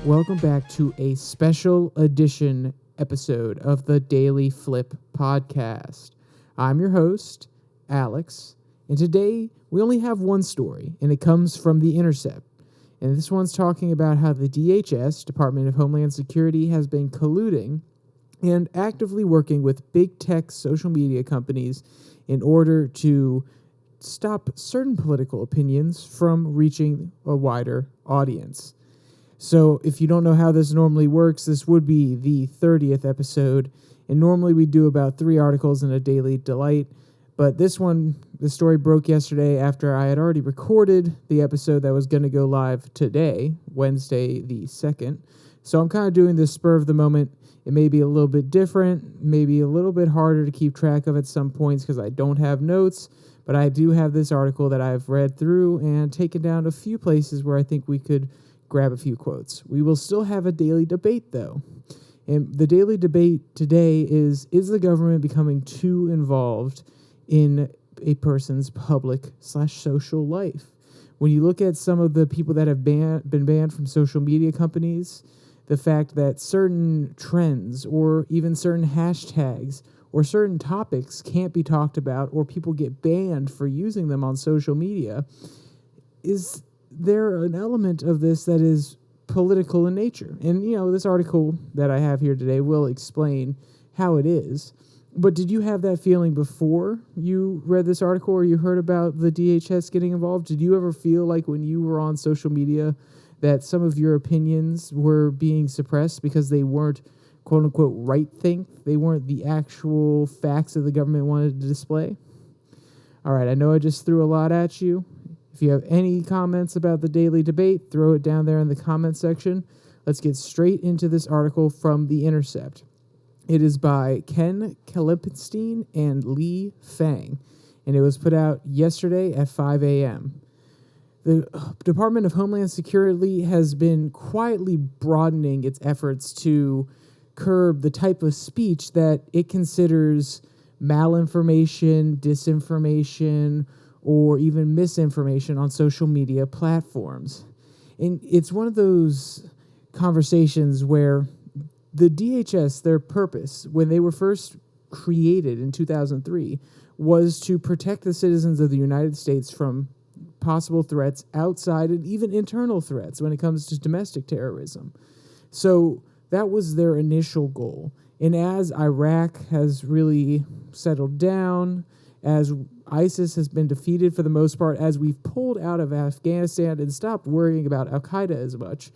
Welcome back to a special edition episode of the DailyFlip podcast. I'm your host, Alex, and today we only have one story, and it comes from the Intercept. And this one's talking about how the DHS, Department of Homeland Security, has been colluding and actively working with big tech social media companies in order to stop certain political opinions from reaching a wider audience. So if you don't know how this normally works, this would be the 30th episode, and normally we do about 3 articles in a daily delight, but this one, the story broke yesterday after I had already recorded the episode that was going to go live today, Wednesday the 2nd. So I'm kind of doing this spur of the moment. It may be a little bit different, maybe a little bit harder to keep track of at some points because I don't have notes, but I do have this article that I've read through and taken down a few places where I think we could grab a few quotes. We will still have a daily debate, though. And the daily debate today is the government becoming too involved in a person's public/social life? When you look at some of the people that have been banned from social media companies, the fact that certain trends or even certain hashtags or certain topics can't be talked about or people get banned for using them on social media, is there an element of this that is political in nature? And, this article that I have here today will explain how it is. But did you have that feeling before you read this article or you heard about the DHS getting involved? Did you ever feel like when you were on social media that some of your opinions were being suppressed because they weren't, quote unquote, right think? They weren't the actual facts that the government wanted to display? All right, I know I just threw a lot at you. If you have any comments about the daily debate, throw it down there in the comment section. Let's get straight into this article from The Intercept. It is by Ken Kalipinstein and Lee Fang, and it was put out yesterday at 5 a.m. The Department of Homeland Security has been quietly broadening its efforts to curb the type of speech that it considers malinformation, disinformation, or even misinformation on social media platforms. And it's one of those conversations where the DHS, their purpose, when they were first created in 2003, was to protect the citizens of the United States from possible threats outside and even internal threats when it comes to domestic terrorism. So that was their initial goal. And as Iraq has really settled down, as ISIS has been defeated for the most part, as we've pulled out of Afghanistan and stopped worrying about Al-Qaeda as much,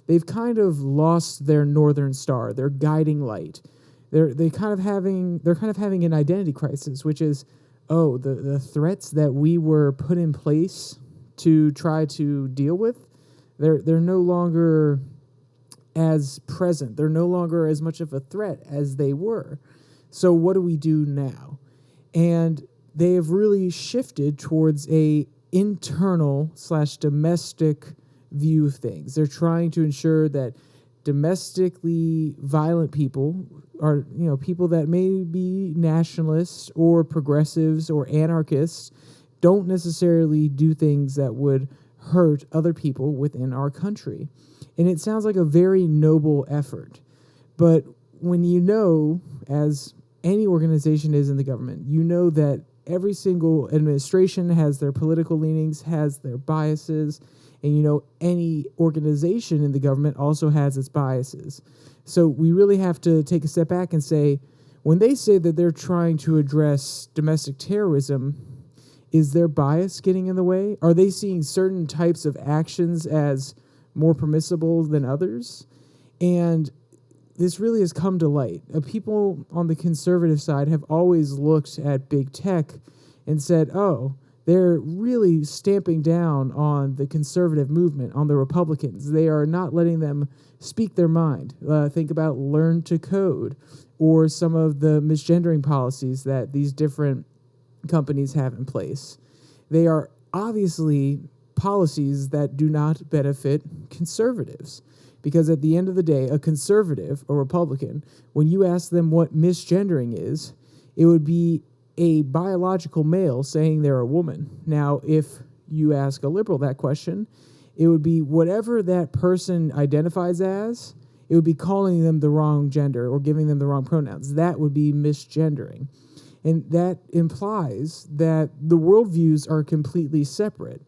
they've kind of lost their northern star, their guiding light. They're kind of having an identity crisis, which is, the threats that we were put in place to try to deal with, they're no longer as present. They're no longer as much of a threat as they were. So what do we do now? And they have really shifted towards a internal/domestic view of things. They're trying to ensure that domestically violent people are, people that may be nationalists or progressives or anarchists don't necessarily do things that would hurt other people within our country. And it sounds like a very noble effort. But when as any organization is in the government, that every single administration has their political leanings, has their biases, and any organization in the government also has its biases. So we really have to take a step back and say, when they say that they're trying to address domestic terrorism, is their bias getting in the way? Are they seeing certain types of actions as more permissible than others? And this really has come to light. People on the conservative side have always looked at big tech and said, they're really stamping down on the conservative movement, on the Republicans. They are not letting them speak their mind. Think about Learn to Code or some of the misgendering policies that these different companies have in place. They are obviously policies that do not benefit conservatives. Because at the end of the day, a conservative, a Republican, when you ask them what misgendering is, it would be a biological male saying they're a woman. Now, if you ask a liberal that question, it would be whatever that person identifies as, it would be calling them the wrong gender or giving them the wrong pronouns. That would be misgendering. And that implies that the worldviews are completely separate.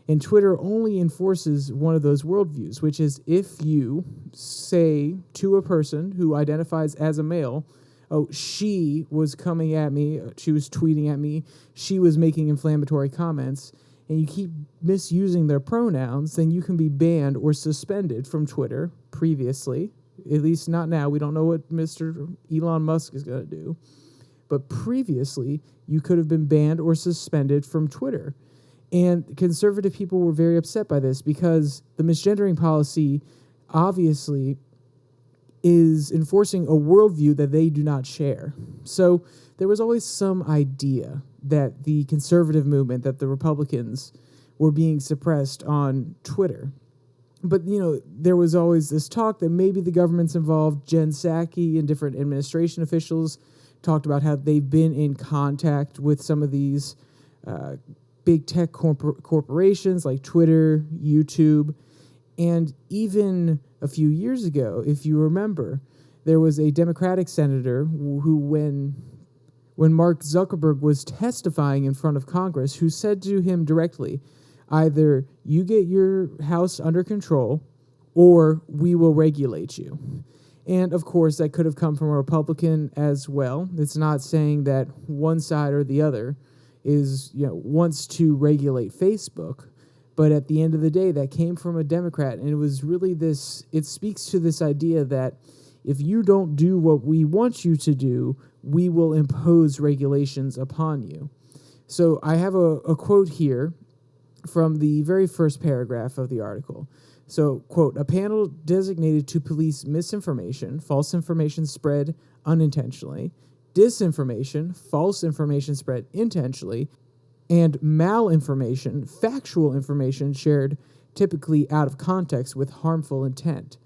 And Twitter only enforces one of those worldviews, which is if you say to a person who identifies as a male, oh, she was coming at me, she was tweeting at me, she was making inflammatory comments, and you keep misusing their pronouns, then you can be banned or suspended from Twitter previously. At least not now. We don't know what Mr. Elon Musk is going to do. But previously, you could have been banned or suspended from Twitter. And conservative people were very upset by this because the misgendering policy obviously is enforcing a worldview that they do not share. So there was always some idea that the conservative movement, that the Republicans were being suppressed on Twitter. But, there was always this talk that maybe the government's involved. Jen Psaki and different administration officials talked about how they've been in contact with some of these big tech corporations like Twitter, YouTube, and even a few years ago, if you remember, there was a Democratic senator who, when Mark Zuckerberg was testifying in front of Congress, who said to him directly, either you get your house under control or we will regulate you. And of course, that could have come from a Republican as well. It's not saying that one side or the other wants to regulate Facebook. But at the end of the day, that came from a Democrat. And it was really it speaks to this idea that if you don't do what we want you to do, we will impose regulations upon you. So I have a quote here from the very first paragraph of the article. So, quote, a panel designated to police misinformation, false information spread unintentionally, disinformation, false information spread intentionally, and malinformation, factual information shared typically out of context with harmful intent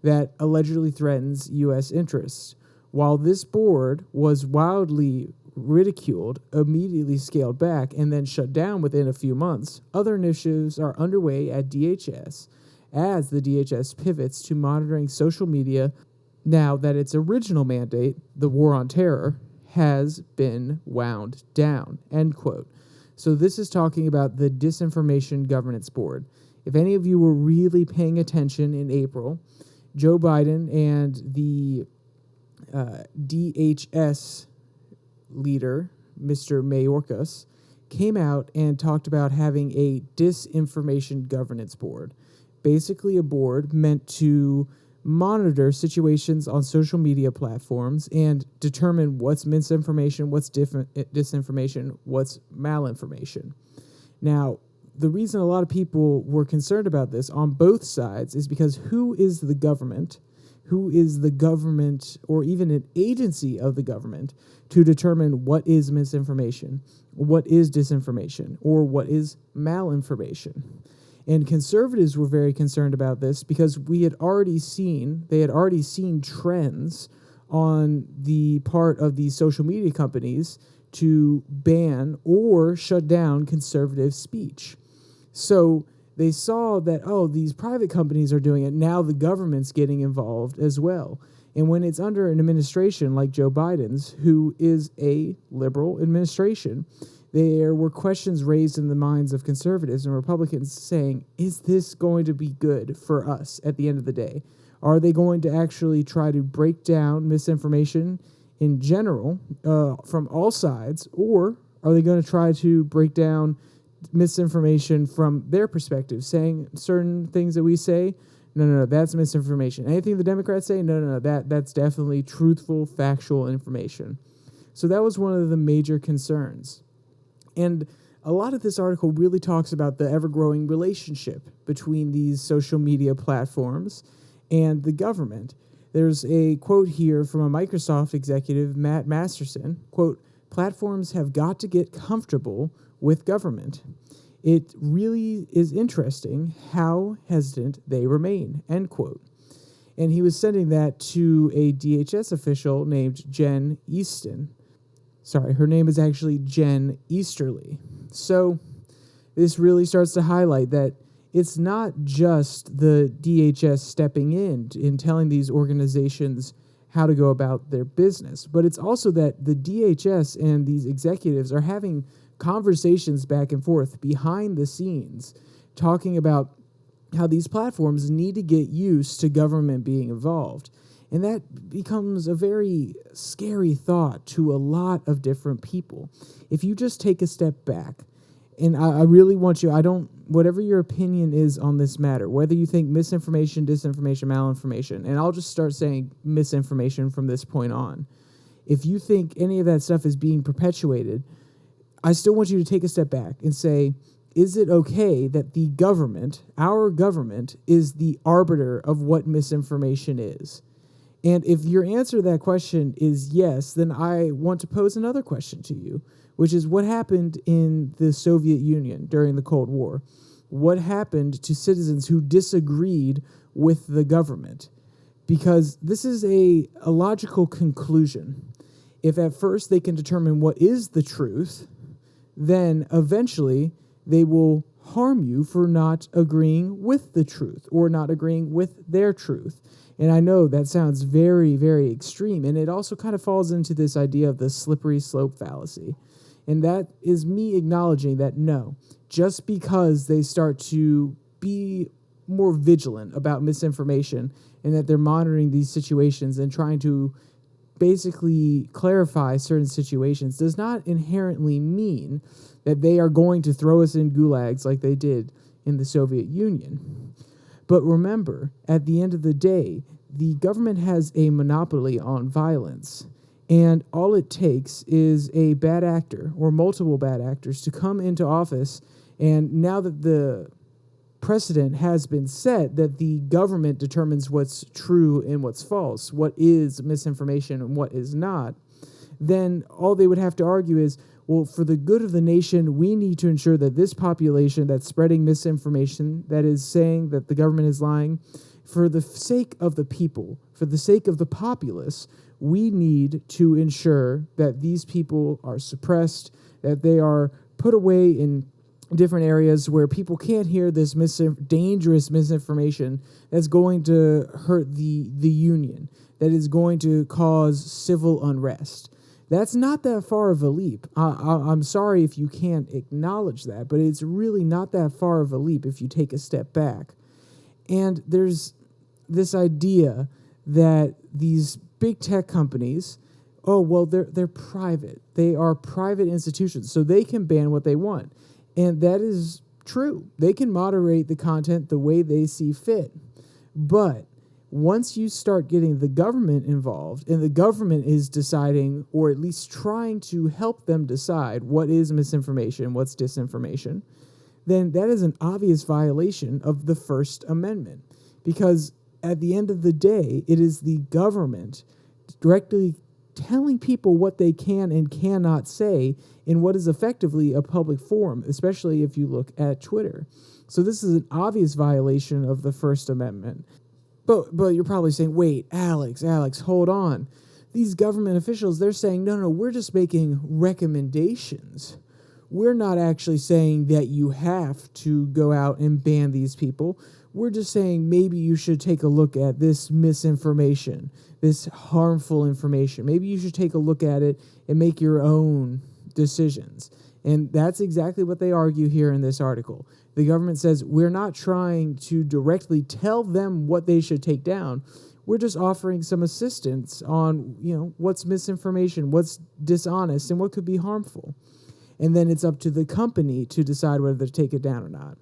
that allegedly threatens U.S. interests. While this board was wildly ridiculed, immediately scaled back, and then shut down within a few months, other initiatives are underway at DHS as the DHS pivots to monitoring social media now that its original mandate, the war on terror, has been wound down, end quote. So this is talking about the Disinformation Governance Board. If any of you were really paying attention in April, Joe Biden and the DHS leader, Mr. Mayorkas, came out and talked about having a Disinformation Governance Board. Basically a board meant to monitor situations on social media platforms and determine what's misinformation, what's disinformation, what's malinformation. Now, the reason a lot of people were concerned about this on both sides is because who is the government? Who is the government or even an agency of the government to determine what is misinformation, what is disinformation, or what is malinformation? And conservatives were very concerned about this because they had already seen trends on the part of these social media companies to ban or shut down conservative speech. So they saw that, these private companies are doing it. Now the government's getting involved as well. And when it's under an administration like Joe Biden's, who is a liberal administration, there were questions raised in the minds of conservatives and Republicans saying, is this going to be good for us at the end of the day? Are they going to actually try to break down misinformation in general from all sides, or are they going to try to break down misinformation from their perspective, saying certain things that we say, no, that's misinformation. Anything the Democrats say, no, that's definitely truthful, factual information. So that was one of the major concerns. And a lot of this article really talks about the ever-growing relationship between these social media platforms and the government. There's a quote here from a Microsoft executive, Matt Masterson, quote, platforms have got to get comfortable with government. It really is interesting how hesitant they remain, end quote. And he was sending that to a DHS official named Jen Easton. Sorry, her name is actually Jen Easterly. So this really starts to highlight that it's not just the DHS stepping in telling these organizations how to go about their business, but it's also that the DHS and these executives are having conversations back and forth behind the scenes, talking about how these platforms need to get used to government being involved. And that becomes a very scary thought to a lot of different people. If you just take a step back, and I really want you, whatever your opinion is on this matter, whether you think misinformation, disinformation, malinformation, and I'll just start saying misinformation from this point on. If you think any of that stuff is being perpetuated, I still want you to take a step back and say, is it okay that the government, our government, is the arbiter of what misinformation is? And if your answer to that question is yes, then I want to pose another question to you, which is what happened in the Soviet Union during the Cold War? What happened to citizens who disagreed with the government? Because this is a logical conclusion. If at first they can determine what is the truth, then eventually they will harm you for not agreeing with the truth or not agreeing with their truth. And I know that sounds very, very extreme, and it also kind of falls into this idea of the slippery slope fallacy. And that is me acknowledging that no, just because they start to be more vigilant about misinformation and that they're monitoring these situations and trying to basically clarify certain situations does not inherently mean that they are going to throw us in gulags like they did in the Soviet Union. But remember, at the end of the day, the government has a monopoly on violence. And all it takes is a bad actor or multiple bad actors to come into office. And now that the precedent has been set that the government determines what's true and what's false, what is misinformation and what is not, then all they would have to argue is, well, for the good of the nation, we need to ensure that this population that's spreading misinformation, that is saying that the government is lying, for the sake of the people, for the sake of the populace, we need to ensure that these people are suppressed, that they are put away in different areas where people can't hear this dangerous misinformation that's going to hurt the union, that is going to cause civil unrest. That's not that far of a leap. I'm sorry if you can't acknowledge that, but it's really not that far of a leap if you take a step back. And there's this idea that these big tech companies, they're private. They are private institutions, so they can ban what they want. And that is true. They can moderate the content the way they see fit. But once you start getting the government involved and the government is deciding, or at least trying to help them decide what is misinformation, what's disinformation, then that is an obvious violation of the First Amendment. Because at the end of the day, it is the government directly telling people what they can and cannot say in what is effectively a public forum, especially if you look at Twitter. So this is an obvious violation of the First Amendment. But you're probably saying, wait, Alex, hold on. These government officials, they're saying, no, we're just making recommendations. We're not actually saying that you have to go out and ban these people. We're just saying maybe you should take a look at this misinformation, this harmful information. Maybe you should take a look at it and make your own decisions. And that's exactly what they argue here in this article. The government says we're not trying to directly tell them what they should take down. We're just offering some assistance on, what's misinformation, what's dishonest, and what could be harmful. And then it's up to the company to decide whether to take it down or not.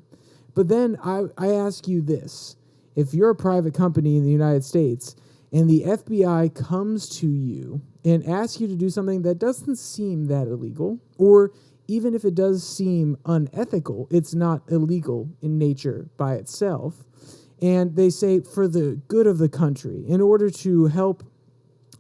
But then I ask you this. If you're a private company in the United States and the FBI comes to you and asks you to do something that doesn't seem that illegal, or even if it does seem unethical, it's not illegal in nature by itself. And they say, for the good of the country, in order to help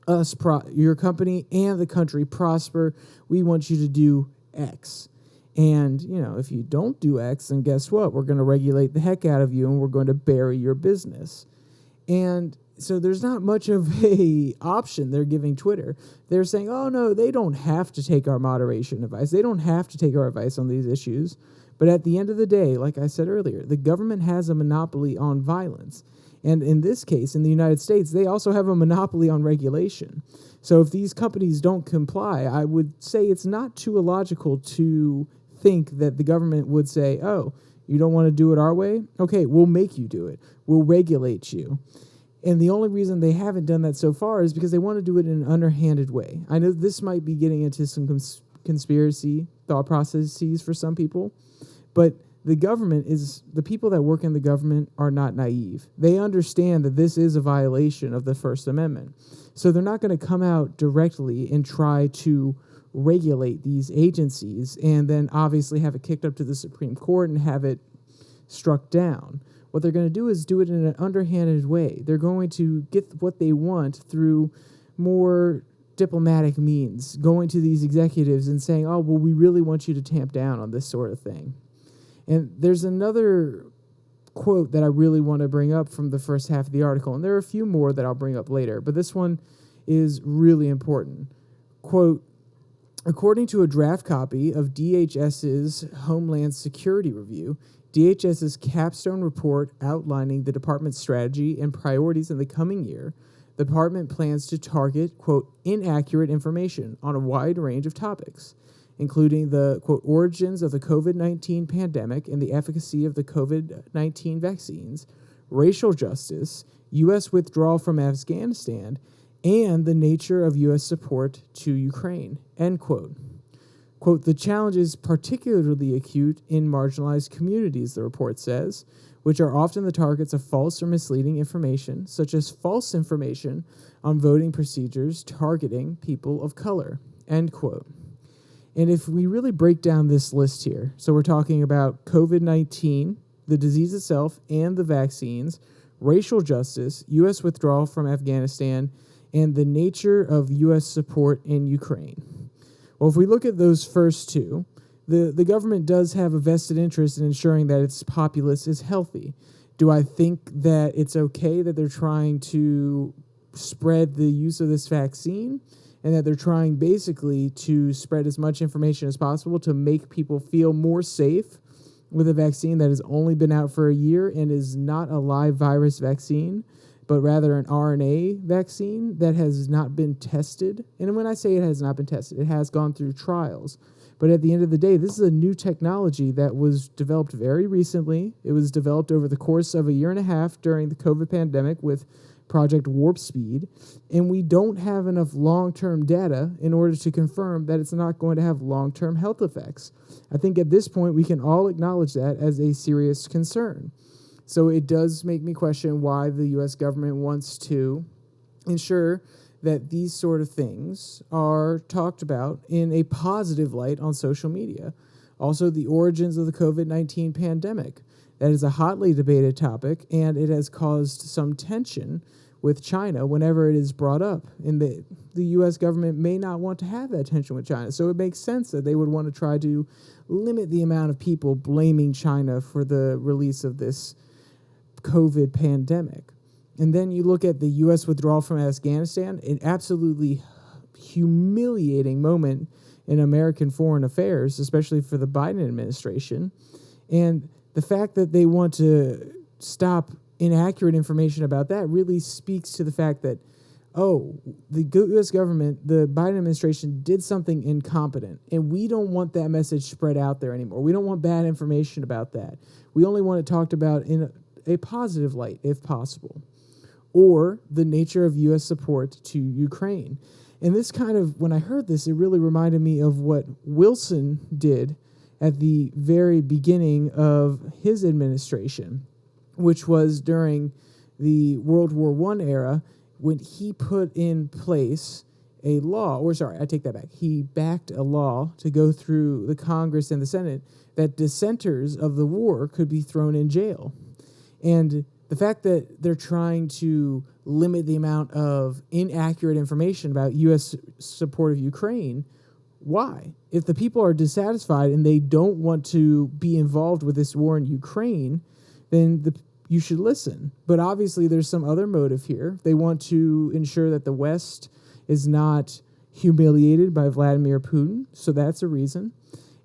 us, your company and the country prosper, we want you to do X. And, if you don't do X, then guess what? We're going to regulate the heck out of you and we're going to bury your business. And So there's not much of a option they're giving Twitter. They're saying, oh, no, they don't have to take our moderation advice. They don't have to take our advice on these issues. But at the end of the day, like I said earlier, the government has a monopoly on violence. And in this case, in the United States, they also have a monopoly on regulation. So if these companies don't comply, I would say it's not too illogical to think that the government would say, oh, you don't want to do it our way? Okay, we'll make you do it. We'll regulate you. And the only reason they haven't done that so far is because they want to do it in an underhanded way. I know this might be getting into some conspiracy thought processes for some people, but the people that work in the government are not naive. They understand that this is a violation of the First Amendment. So they're not going to come out directly and try to regulate these agencies and then obviously have it kicked up to the Supreme Court and have it struck down. What they're going to do is do it in an underhanded way. They're going to get what they want through more diplomatic means, going to these executives and saying, oh, well, we really want you to tamp down on this sort of thing. And there's another quote that I really want to bring up from the first half of the article, and there are a few more that I'll bring up later, but this one is really important. Quote, according to a draft copy of DHS's Homeland Security Review, DHS's capstone report outlining the department's strategy and priorities in the coming year, the department plans to target, quote, inaccurate information on a wide range of topics, including the, quote, origins of the COVID-19 pandemic and the efficacy of the COVID-19 vaccines, racial justice, U.S. withdrawal from Afghanistan, and the nature of U.S. support to Ukraine, end quote. Quote, the challenge is particularly acute in marginalized communities, the report says, which are often the targets of false or misleading information, such as false information on voting procedures targeting people of color, end quote. And if we really break down this list here, so we're talking about COVID-19, the disease itself, and the vaccines, racial justice, U.S. withdrawal from Afghanistan, and the nature of U.S. support in Ukraine. Well, if we look at those first two, the government does have a vested interest in ensuring that its populace is healthy. Do I think that it's okay that they're trying to spread the use of this vaccine and that they're trying basically to spread as much information as possible to make people feel more safe with a vaccine that has only been out for a year and is not a live virus vaccine, but rather an RNA vaccine that has not been tested? And when I say it has not been tested, it has gone through trials. But at the end of the day, this is a new technology that was developed very recently. It was developed over the course of a year and a half during the COVID pandemic with Project Warp Speed. And we don't have enough long-term data in order to confirm that it's not going to have long-term health effects. I think at this point, we can all acknowledge that as a serious concern. So it does make me question why the U.S. government wants to ensure that these sort of things are talked about in a positive light on social media. Also, the origins of the COVID-19 pandemic. That is a hotly debated topic, and it has caused some tension with China whenever it is brought up. And the U.S. government may not want to have that tension with China. So it makes sense that they would want to try to limit the amount of people blaming China for the release of this COVID pandemic. And then you look at the U.S. withdrawal from Afghanistan, an absolutely humiliating moment in American foreign affairs, especially for the Biden administration. And the fact that they want to stop inaccurate information about that really speaks to the fact that, oh, the U.S. government, the Biden administration did something incompetent, and we don't want that message spread out there anymore. We don't want bad information about that. We only want it talked about in a positive light, if possible, or the nature of U.S. support to Ukraine. And this kind of, when I heard this, it really reminded me of what Wilson did at the very beginning of his administration, which was during the World War I era, when he put in place a law, he backed a law to go through the Congress and the Senate that dissenters of the war could be thrown in jail. And the fact that they're trying to limit the amount of inaccurate information about U.S. support of Ukraine, why? If the people are dissatisfied and they don't want to be involved with this war in Ukraine, then you should listen. But obviously there's some other motive here. They want to ensure that the West is not humiliated by Vladimir Putin, so that's a reason.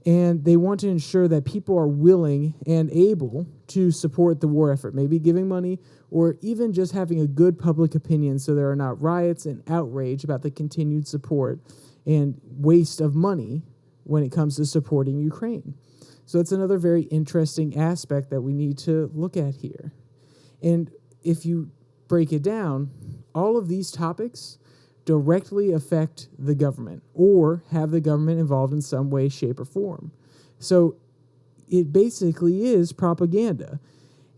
And they want to ensure that people are willing and able to support the war effort, maybe giving money or even just having a good public opinion so there are not riots and outrage about the continued support and waste of money when it comes to supporting Ukraine. So that's another very interesting aspect that we need to look at here. And if you break it down, all of these topics directly affect the government or have the government involved in some way, shape, or form. So it basically is propaganda.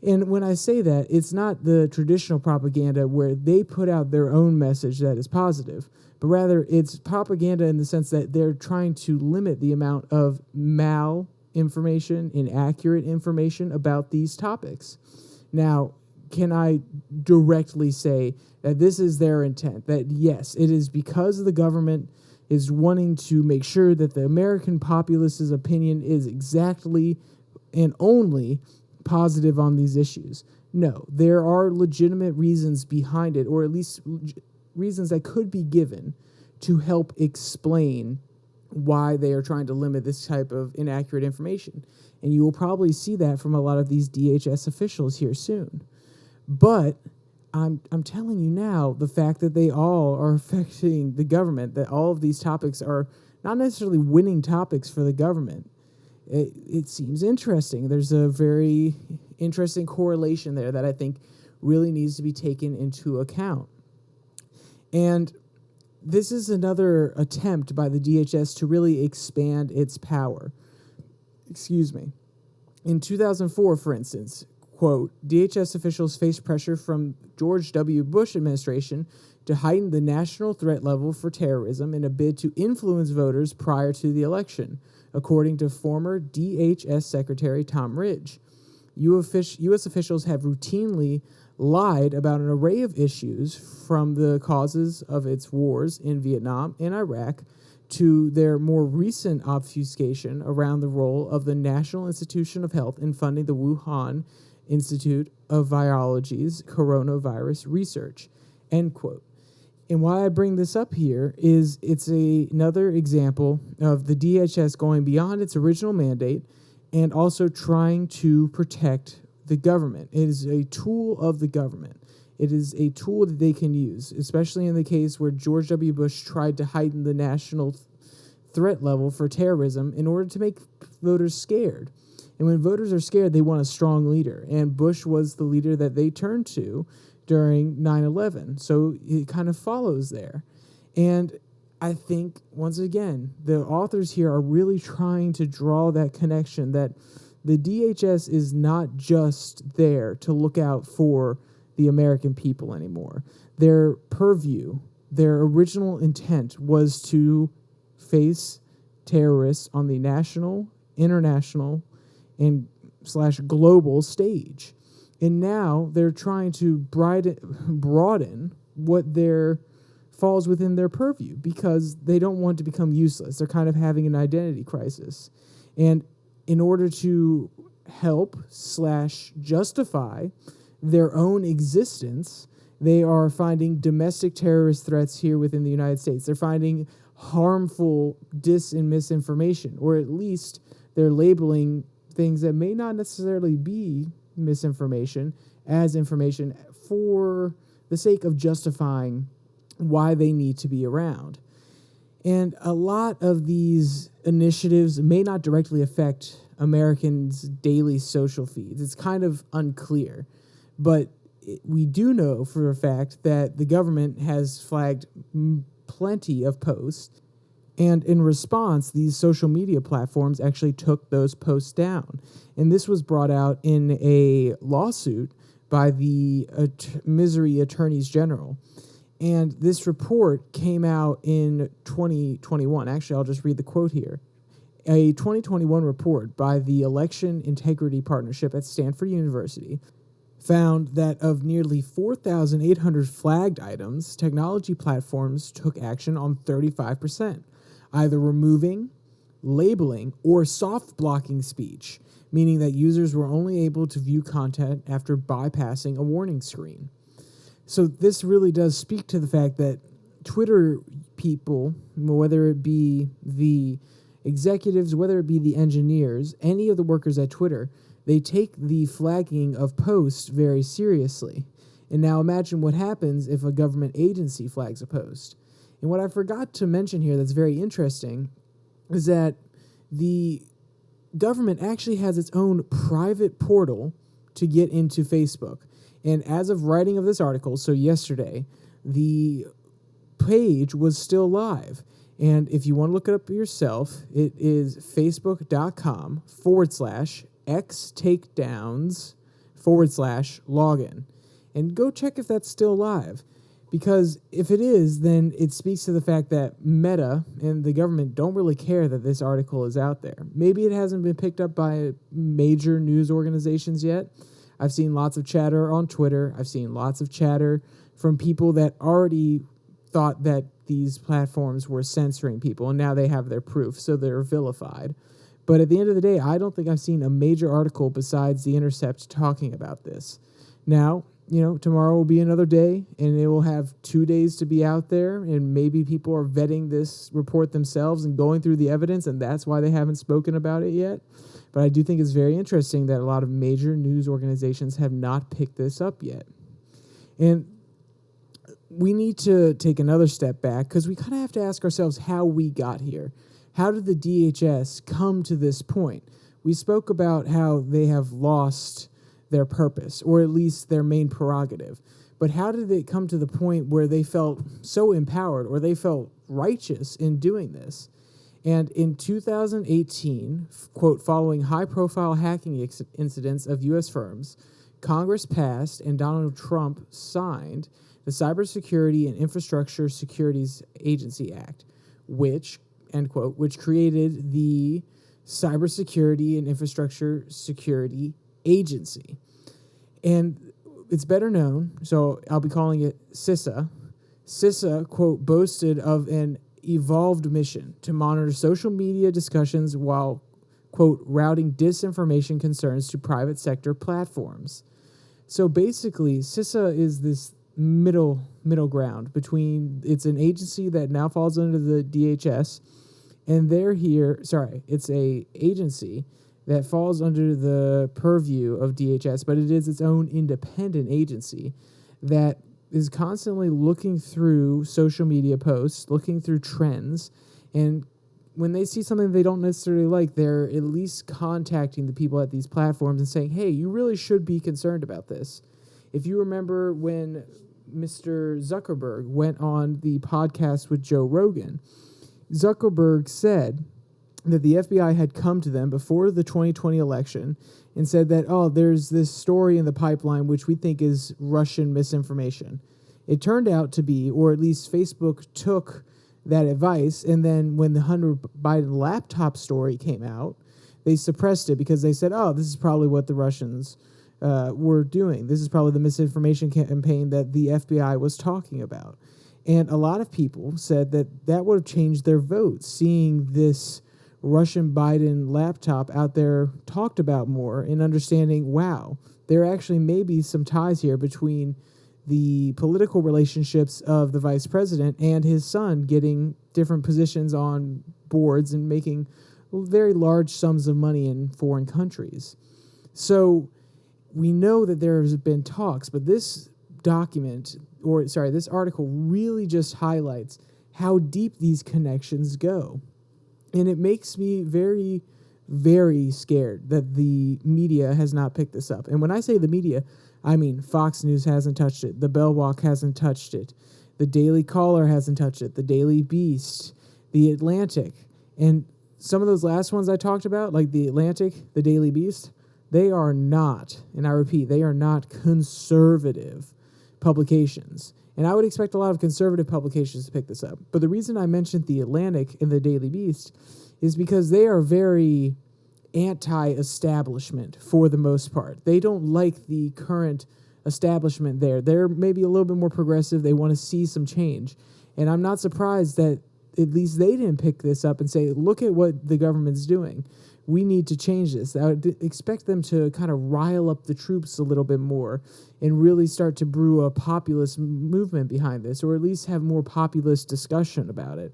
And when I say that, it's not the traditional propaganda where they put out their own message that is positive, but rather it's propaganda in the sense that they're trying to limit the amount of mal-information, inaccurate information about these topics. Now, can I directly say that this is their intent? That yes, it is because the government is wanting to make sure that the American populace's opinion is exactly and only positive on these issues. No, there are legitimate reasons behind it, or at least reasons that could be given to help explain why they are trying to limit this type of inaccurate information. And you will probably see that from a lot of these DHS officials here soon. But I'm telling you now, the fact that they all are affecting the government, that all of these topics are not necessarily winning topics for the government, it seems interesting. There's a very interesting correlation there that I think really needs to be taken into account. And this is another attempt by the DHS to really expand its power. Excuse me. In 2004, for instance, quote, DHS officials faced pressure from George W. Bush administration to heighten the national threat level for terrorism in a bid to influence voters prior to the election, according to former DHS Secretary Tom Ridge. U.S. officials have routinely lied about an array of issues, from the causes of its wars in Vietnam and Iraq to their more recent obfuscation around the role of the National Institution of Health in funding the Wuhan Institute of Virology's coronavirus research, end quote. And why I bring this up here is it's another example of the DHS going beyond its original mandate and also trying to protect the government. It is a tool of the government. It is a tool that they can use, especially in the case where George W. Bush tried to heighten the national threat level for terrorism in order to make voters scared. And when voters are scared, they want a strong leader. And Bush was the leader that they turned to during 9/11. So it kind of follows there. And I think, once again, the authors here are really trying to draw that connection that the DHS is not just there to look out for the American people anymore. Their purview, their original intent was to face terrorists on the national, international, and / global stage. And now they're trying to broaden what falls within their purview because they don't want to become useless. They're kind of having an identity crisis. And in order to help / justify their own existence, they are finding domestic terrorist threats here within the United States. They're finding harmful and misinformation, or at least they're labeling things that may not necessarily be misinformation as information for the sake of justifying why they need to be around. And a lot of these initiatives may not directly affect Americans' daily social feeds. It's kind of unclear. But we do know for a fact that the government has flagged plenty of posts, and in response, these social media platforms actually took those posts down. And this was brought out in a lawsuit by the Missouri Attorneys General. And this report came out in 2021. Actually, I'll just read the quote here. A 2021 report by the Election Integrity Partnership at Stanford University found that of nearly 4,800 flagged items, technology platforms took action on 35%, either removing, labeling, or soft blocking speech, meaning that users were only able to view content after bypassing a warning screen. So this really does speak to the fact that Twitter people, whether it be the executives, whether it be the engineers, any of the workers at Twitter, they take the flagging of posts very seriously. And now imagine what happens if a government agency flags a post. And what I forgot to mention here that's very interesting is that the government actually has its own private portal to get into Facebook. And as of writing of this article, so yesterday, the page was still live. And if you want to look it up yourself, it is facebook.com/xtakedowns/login. And go check if that's still live. Because if it is, then it speaks to the fact that Meta and the government don't really care that this article is out there. Maybe it hasn't been picked up by major news organizations yet. I've seen lots of chatter on Twitter. I've seen lots of chatter from people that already thought that these platforms were censoring people, and now they have their proof, so they're vilified. But at the end of the day, I don't think I've seen a major article besides The Intercept talking about this. Now, tomorrow will be another day, and it will have 2 days to be out there, and maybe people are vetting this report themselves and going through the evidence, and that's why they haven't spoken about it yet. But I do think it's very interesting that a lot of major news organizations have not picked this up yet. And we need to take another step back because we kind of have to ask ourselves how we got here. How did the DHS come to this point? We spoke about how they have lost their purpose, or at least their main prerogative. But how did it come to the point where they felt so empowered, or they felt righteous in doing this? And in 2018, quote, following high-profile hacking incidents of U.S. firms, Congress passed and Donald Trump signed the Cybersecurity and Infrastructure Securities Agency Act, which, end quote, which created the Cybersecurity and Infrastructure Security Agency. And it's better known, so I'll be calling it CISA. CISA, quote, boasted of an evolved mission to monitor social media discussions while, quote, routing disinformation concerns to private sector platforms. So basically, CISA is this middle ground between, it's an agency that now falls under the DHS, and it's a agency that falls under the purview of DHS, but it is its own independent agency that is constantly looking through social media posts, looking through trends, and when they see something they don't necessarily like, they're at least contacting the people at these platforms and saying, hey, you really should be concerned about this. If you remember when Mr. Zuckerberg went on the podcast with Joe Rogan, Zuckerberg said that the FBI had come to them before the 2020 election and said that, there's this story in the pipeline which we think is Russian misinformation. It turned out to be, or at least Facebook took that advice, and then when the Hunter Biden laptop story came out, they suppressed it because they said, this is probably what the Russians were doing. This is probably the misinformation campaign that the FBI was talking about. And a lot of people said that would have changed their votes, seeing this Russian Biden laptop out there talked about more and understanding, wow, there actually may be some ties here between the political relationships of the vice president and his son getting different positions on boards and making very large sums of money in foreign countries. So we know that there has been talks, but this this article really just highlights how deep these connections go. And it makes me very, very scared that the media has not picked this up. And when I say the media, I mean Fox News hasn't touched it. The Bell Walk hasn't touched it. The Daily Caller hasn't touched it. The Daily Beast, The Atlantic. And some of those last ones I talked about, like The Atlantic, The Daily Beast, they are not, and I repeat, they are not conservative publications. And I would expect a lot of conservative publications to pick this up. But the reason I mentioned The Atlantic and The Daily Beast is because they are very anti-establishment for the most part. They don't like the current establishment there. They're maybe a little bit more progressive. They want to see some change. And I'm not surprised that at least they didn't pick this up and say, look at what the government's doing. We need to change this. I would expect them to kind of rile up the troops a little bit more and really start to brew a populist movement behind this, or at least have more populist discussion about it.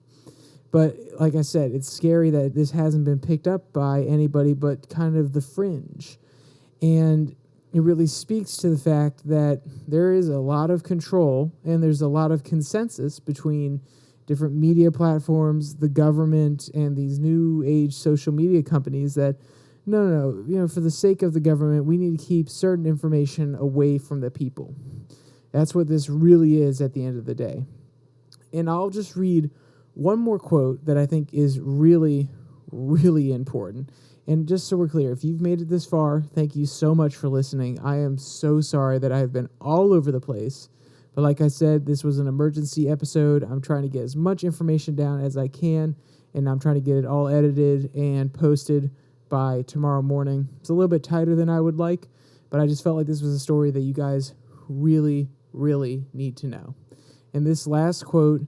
But like I said, it's scary that this hasn't been picked up by anybody but kind of the fringe. And it really speaks to the fact that there is a lot of control and there's a lot of consensus between different media platforms, the government, and these new age social media companies that, no, for the sake of the government, we need to keep certain information away from the people. That's what this really is at the end of the day. And I'll just read one more quote that I think is really, really important. And just so we're clear, if you've made it this far, thank you so much for listening. I am so sorry that I've been all over the place. But like I said, this was an emergency episode. I'm trying to get as much information down as I can, and I'm trying to get it all edited and posted by tomorrow morning. It's a little bit tighter than I would like, but I just felt like this was a story that you guys really, really need to know. And this last quote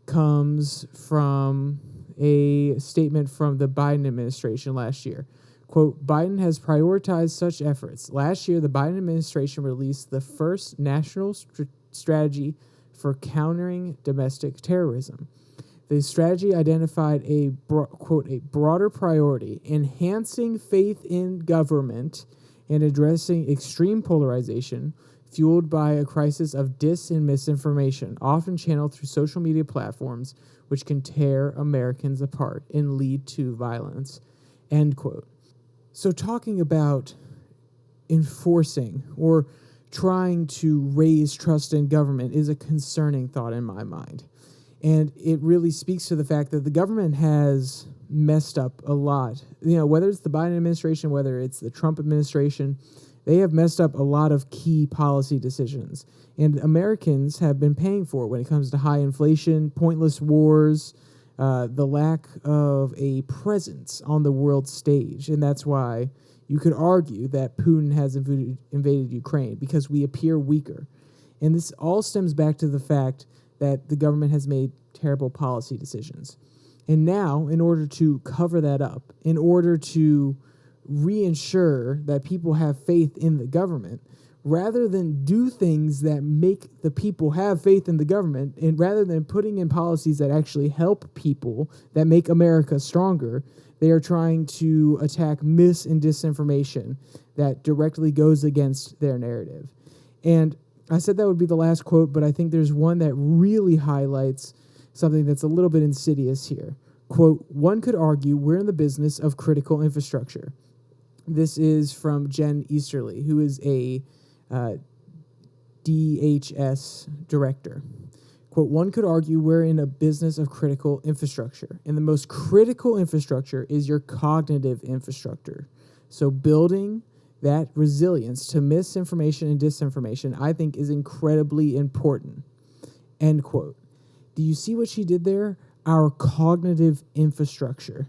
comes from a statement from the Biden administration last year. Quote, Biden has prioritized such efforts. Last year, the Biden administration released the first national strategy for countering domestic terrorism. The strategy identified quote, a broader priority, enhancing faith in government and addressing extreme polarization fueled by a crisis of dis and misinformation, often channeled through social media platforms, which can tear Americans apart and lead to violence. End quote. So talking about enforcing or trying to raise trust in government is a concerning thought in my mind. And it really speaks to the fact that the government has messed up a lot. Whether it's the Biden administration, whether it's the Trump administration, they have messed up a lot of key policy decisions. And Americans have been paying for it when it comes to high inflation, pointless wars, the lack of a presence on the world stage. And that's why you could argue that Putin has invaded Ukraine, because we appear weaker. And this all stems back to the fact that the government has made terrible policy decisions. And now, in order to cover that up, in order to reinsure that people have faith in the government, rather than do things that make the people have faith in the government, and rather than putting in policies that actually help people, that make America stronger, they are trying to attack mis and disinformation that directly goes against their narrative. And I said that would be the last quote, but I think there's one that really highlights something that's a little bit insidious here. Quote, one could argue we're in the business of critical infrastructure. This is from Jen Easterly, who is a DHS director. Quote, one could argue we're in a business of critical infrastructure, and the most critical infrastructure is your cognitive infrastructure. So building that resilience to misinformation and disinformation, I think, is incredibly important. End quote. Do you see what she did there? Our cognitive infrastructure.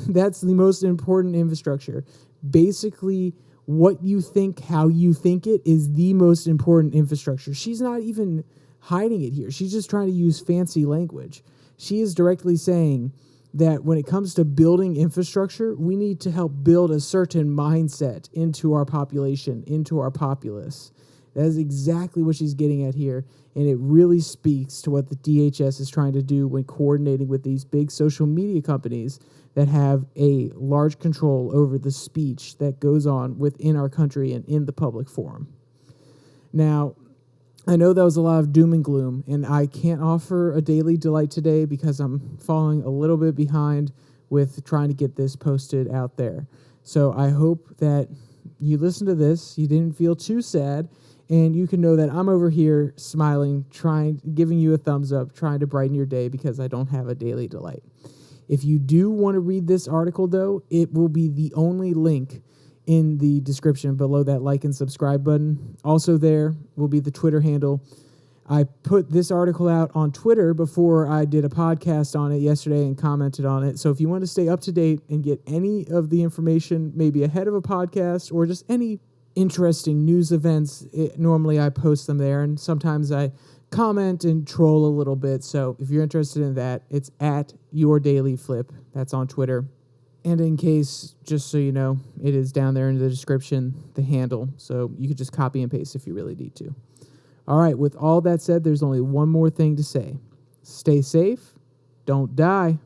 That's the most important infrastructure. Basically, what you think, how you think it, is the most important infrastructure. She's not even hiding it here. She's just trying to use fancy language. She is directly saying that when it comes to building infrastructure, we need to help build a certain mindset into our population, into our populace. That is exactly what she's getting at here, and it really speaks to what the DHS is trying to do when coordinating with these big social media companies that have a large control over the speech that goes on within our country and in the public forum. Now, I know that was a lot of doom and gloom, and I can't offer a daily delight today because I'm falling a little bit behind with trying to get this posted out there. So I hope that you listen to this, you didn't feel too sad, and you can know that I'm over here smiling, giving you a thumbs up, trying to brighten your day because I don't have a daily delight. If you do want to read this article, though, it will be the only link in the description below that like and subscribe button. Also there will be the Twitter handle. I put this article out on Twitter before I did a podcast on it yesterday and commented on it. So if you want to stay up to date and get any of the information, maybe ahead of a podcast or just any interesting news events, normally I post them there, and sometimes I comment and troll a little bit. So if you're interested in that, it's at Your Daily Flip. That's on Twitter. And in case, just so you know, it is down there in the description, the handle. So you could just copy and paste if you really need to. All right, with all that said, there's only one more thing to say. Stay safe. Don't die.